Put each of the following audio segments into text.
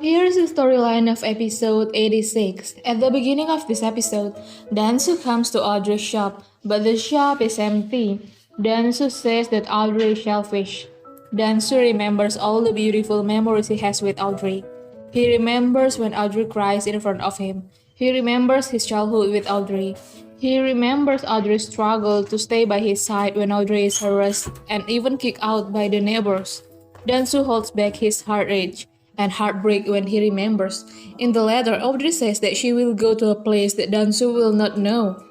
Here's the storyline of episode 86. At the beginning of this episode, Dansu comes to Audrey's shop, but the shop is empty. Dansu says that Audrey is selfish. Dansu remembers all the beautiful memories he has with Audrey. He remembers when Audrey cries in front of him. He remembers his childhood with Audrey. He remembers Audrey's struggle to stay by his side when Audrey is harassed and even kicked out by the neighbors. Dansu holds back his heartbreak and heartbreak when he remembers. In the letter, Audrey says that she will go to a place that Dansu will not know.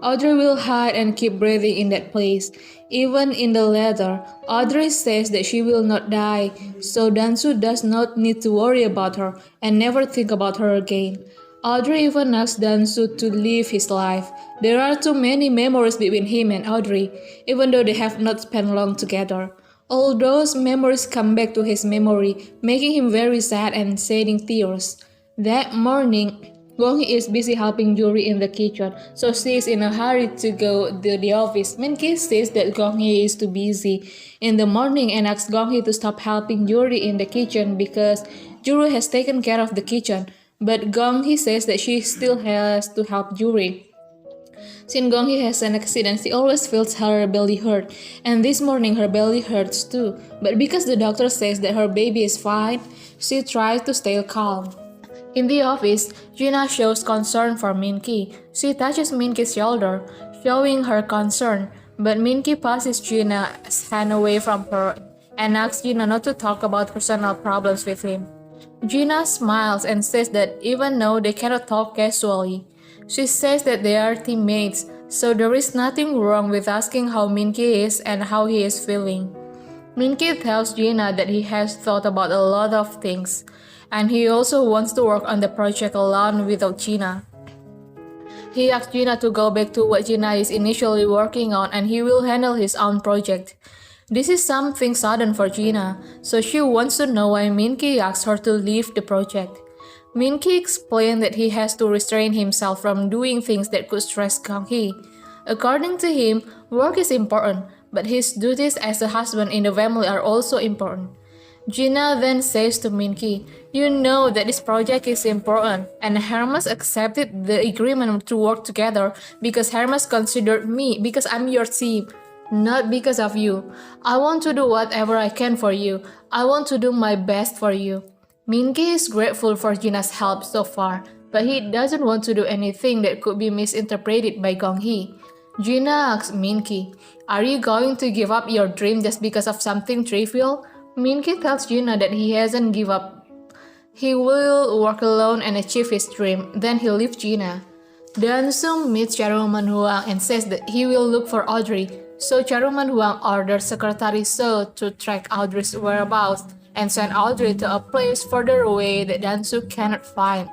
Audrey will hide and keep breathing in that place. Even in the letter, Audrey says that she will not die, so Dansu does not need to worry about her and never think about her again. Audrey even asks Dansu to live his life. There are too many memories between him and Audrey, even though they have not spent long together. All those memories come back to his memory, making him very sad and shedding tears. That morning, Gonghi is busy helping Yuri in the kitchen, so she is in a hurry to go to the office. Minki says that Gonghi is too busy in the morning and asks Gonghi to stop helping Yuri in the kitchen because Yuri has taken care of the kitchen. But Gonghi says that she still has to help Yuri. Since Gonghi has an accident, she always feels her belly hurt, and this morning her belly hurts too. But because the doctor says that her baby is fine, she tries to stay calm. In the office, Gina shows concern for Minki. She touches Minki's shoulder, showing her concern, but Minki passes Gina's hand away from her and asks Gina not to talk about personal problems with him. Gina smiles and says that even though they cannot talk casually, she says that they are teammates, so there is nothing wrong with asking how Minki is and how he is feeling. Minki tells Gina that he has thought about a lot of things, and he also wants to work on the project alone without Gina. He asks Gina to go back to what Gina is initially working on and he will handle his own project. This is something sudden for Gina, so she wants to know why Minki asks her to leave the project. Minki explained that he has to restrain himself from doing things that could stress Gonghi. According to him, work is important, but his duties as a husband in the family are also important. Gina then says to Minki, "You know that this project is important, and Hermes accepted the agreement to work together because Hermes considered me because I'm your team, not because of you. I want to do whatever I can for you. I want to do my best for you." Minki is grateful for Gina's help so far, but he doesn't want to do anything that could be misinterpreted by Gonghi. Gina asks Minki, "Are you going to give up your dream just because of something trivial?" Minki tells Gina that he hasn't given up. He will work alone and achieve his dream, then he leaves Gina. Dansu meets Chairwoman Huang and says that he will look for Audrey, so Chairwoman Huang orders Secretary So to track Audrey's whereabouts and send Audrey to a place further away that Dansu cannot find.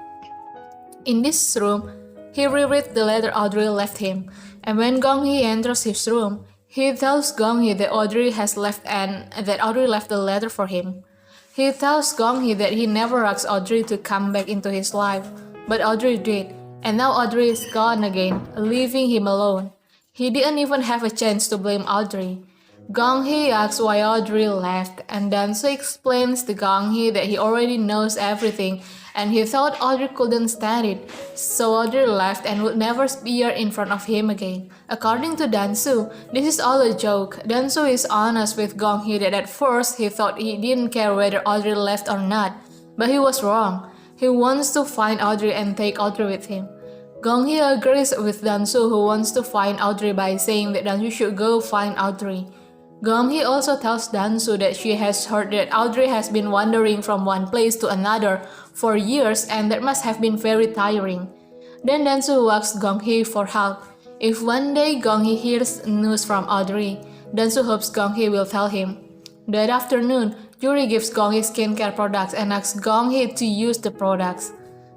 In this room, he rereads the letter Audrey left him, and when Gonghi enters his room, he tells Gonghi that Audrey has left and that Audrey left the letter for him. He tells Gonghi that he never asked Audrey to come back into his life, but Audrey did, and now Audrey is gone again, leaving him alone. He didn't even have a chance to blame Audrey. Gonghi asks why Audrey left, and Dansu explains to Gonghi that he already knows everything and he thought Audrey couldn't stand it, so Audrey left and would never appear in front of him again. According to Dansu, this is all a joke. Dansu is honest with Gonghi that at first he thought he didn't care whether Audrey left or not, but he was wrong. He wants to find Audrey and take Audrey with him. Gonghi agrees with Dansu, who wants to find Audrey by saying that Dansu should go find Audrey. Gonghi also tells Dansu that she has heard that Audrey has been wandering from one place to another for years and that must have been very tiring. Then Dansu asks Gonghi for help. If one day Gonghi hears news from Audrey, Dansu hopes Gonghi will tell him. That afternoon, Yuri gives Gonghi skincare products and asks Gonghi to use the products.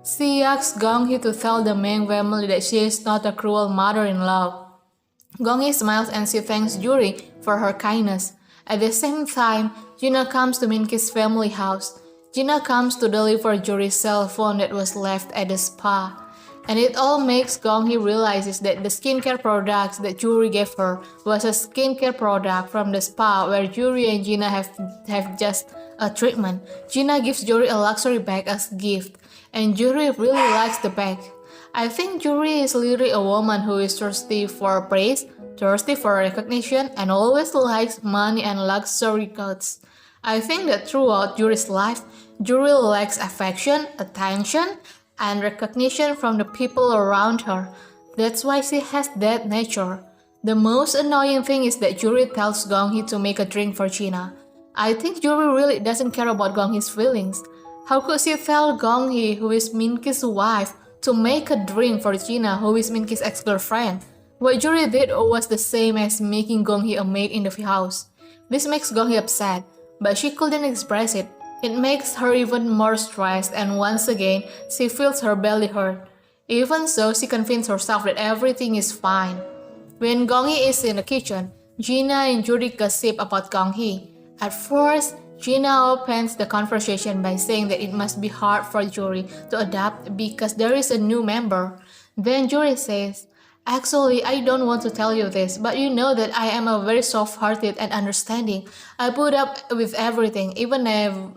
She asks Gonghi to tell the main family that she is not a cruel mother-in-law. Gonghi smiles and she thanks Yuri for her kindness. At the same time, Gina comes to Minki's family house. Gina comes to deliver Yuri's cell phone that was left at the spa. And it all makes Gonghi realizes that the skincare products that Yuri gave her was a skincare product from the spa where Yuri and Gina have just a treatment. Gina gives Yuri a luxury bag as a gift, and Yuri really likes the bag. I think Yuri is literally a woman who is thirsty for praise, thirsty for recognition, and always likes money and luxury goods. I think that throughout Yuri's life, Yuri lacks affection, attention, and recognition from the people around her. That's why she has that nature. The most annoying thing is that Yuri tells Gong-hee to make a drink for Gina. I think Yuri really doesn't care about Gong-hee's feelings. How could she tell Gong-hee, who is Min-ki's wife, to make a drink for Gina, who is Min-ki's ex-girlfriend? What Yuri did was the same as making Gong-hee a maid in the house. This makes Gong-hee upset, but she couldn't express it. It makes her even more stressed, and once again, she feels her belly hurt. Even so, she convinced herself that everything is fine. When Gong-hee is in the kitchen, Gina and Yuri gossip about Gong-hee. At first, Gina opens the conversation by saying that it must be hard for Yuri to adapt because there is a new member. Then Yuri says, "Actually, I don't want to tell you this, but you know that I am a very soft-hearted and understanding. I put up with everything, even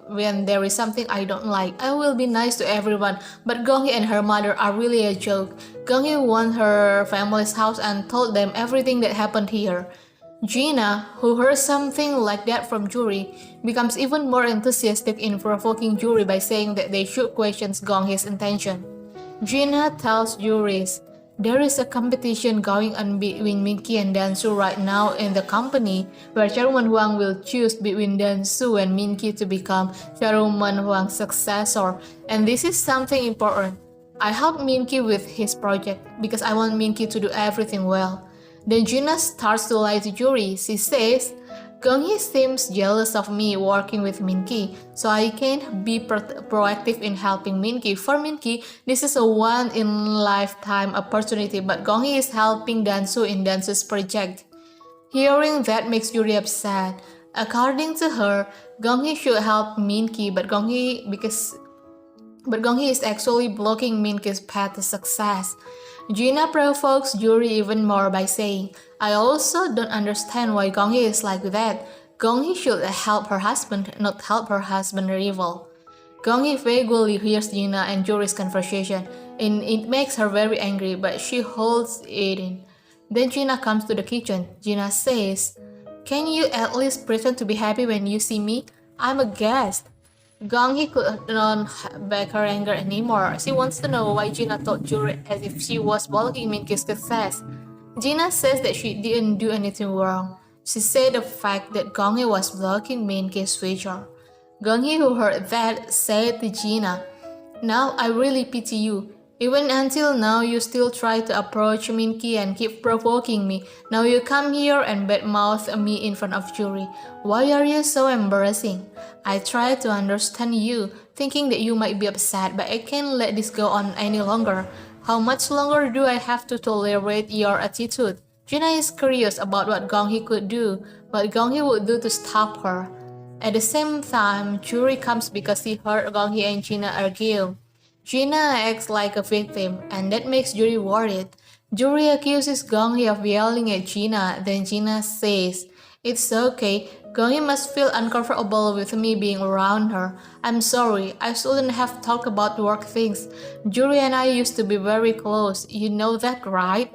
when there is something I don't like. I will be nice to everyone, but Gong-hee and her mother are really a joke. Gong-hee went her family's house and told them everything that happened here." Gina, who heard something like that from Yuri, becomes even more enthusiastic in provoking Yuri by saying that they should question Gong-hee's intention. Gina tells Yuri, "There is a competition going on between Min-ki and Dan-su right now in the company, where Chairman Huang will choose between Dan-su and Min-ki to become Chairman Huang's successor, and this is something important. I helped Min-ki with his project because I want Min-ki to do everything well." Then Gina starts to lie to Yuri. She says, "Gong-hee seems jealous of me working with Min-ki, so I can be proactive in helping Min-ki. For Min-ki, this is a one-in-lifetime opportunity, but Gong-hee is helping Dan-su in Dan-su's project." Hearing that makes Yuri upset. According to her, Gong-hee should help Min-ki, but Gong-hee is actually blocking Min-ki's path to success. Gina provokes Yuri even more by saying, "I also don't understand why Gong-hee is like that. Gong-hee should help her husband, not help her husband rival." Gong-hee vaguely hears Gina and Yuri's conversation, and it makes her very angry, but she holds it in. Then Gina comes to the kitchen. Gina says, "Can you at least pretend to be happy when you see me? I'm a guest." Gong-hee could not back her anger anymore. She wants to know why Gina told Yuri as if she was blocking Min-ki's success. Gina says that she didn't do anything wrong. She said the fact that Gong-hee was blocking Min-ki's future. Gong-hee, who heard that, said to Gina, "Now I really pity you. Even until now, you still try to approach Min-ki and keep provoking me. Now you come here and badmouth me in front of Yuri. Why are you so embarrassing? I try to understand you, thinking that you might be upset, but I can't let this go on any longer. How much longer do I have to tolerate your attitude?" Gina is curious about what Gong-hee could do, what Gong-hee would do to stop her. At the same time, Yuri comes because he heard Gong-hee and Gina argue. Gina acts like a victim, and that makes Yuri worried. Yuri accuses Gong-hee of yelling at Gina, then Gina says, "It's okay, Gong-hee must feel uncomfortable with me being around her. I'm sorry, I shouldn't have talked about work things. Yuri and I used to be very close, you know that, right?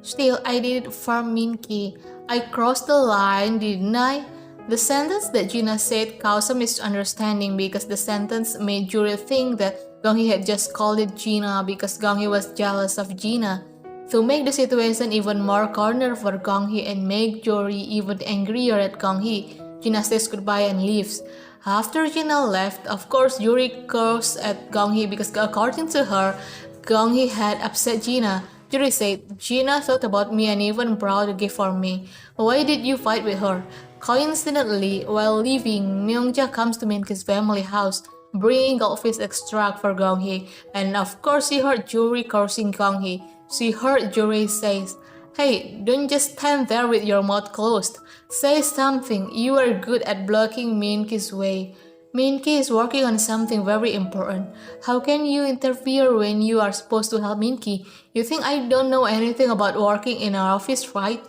Still, I did it for Min-ki. I crossed the line, didn't I?" The sentence that Gina said caused a misunderstanding because the sentence made Yuri think that Gong-hee had just called it Gina because Gong-hee was jealous of Gina. To make the situation even more cornered for Gong-hee and make Yuri even angrier at Gong-hee, Gina says goodbye and leaves. After Gina left, of course Yuri cursed at Gong-hee because according to her, Gong-hee had upset Gina. Yuri said, "Gina thought about me and even brought a gift for me. Why did you fight with her?" Coincidentally, while leaving, Myung-ja comes to Min-ki's family house, bringing goldfish extract for Gong-hee, and of course she heard Yuri cursing Gong-hee. She heard Yuri says, "Hey, don't just stand there with your mouth closed. Say something, you are good at blocking Min-ki's way. Min-ki is working on something very important. How can you interfere when you are supposed to help Min-ki? You think I don't know anything about working in our office, right?"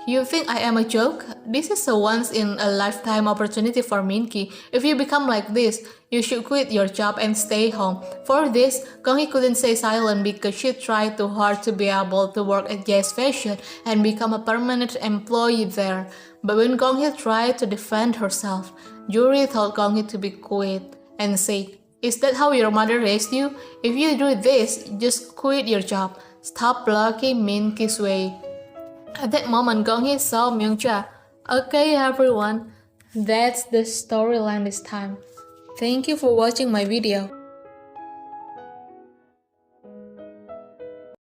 You think I am a joke? This is a once-in-a-lifetime opportunity for Minky. If you become like this, you should quit your job and stay home. For this, Gong-hee couldn't stay silent because she tried too hard to be able to work at Jazz Fashion and become a permanent employee there. But when Gong-hee tried to defend herself, Yuri told Gong-hee to be quiet and said, "Is that how your mother raised you? If you do this, just quit your job. Stop blocking Minky's way." At that moment, Gong-hee saw Myung-ja. Okay, everyone, that's the storyline this time. Thank you for watching my video.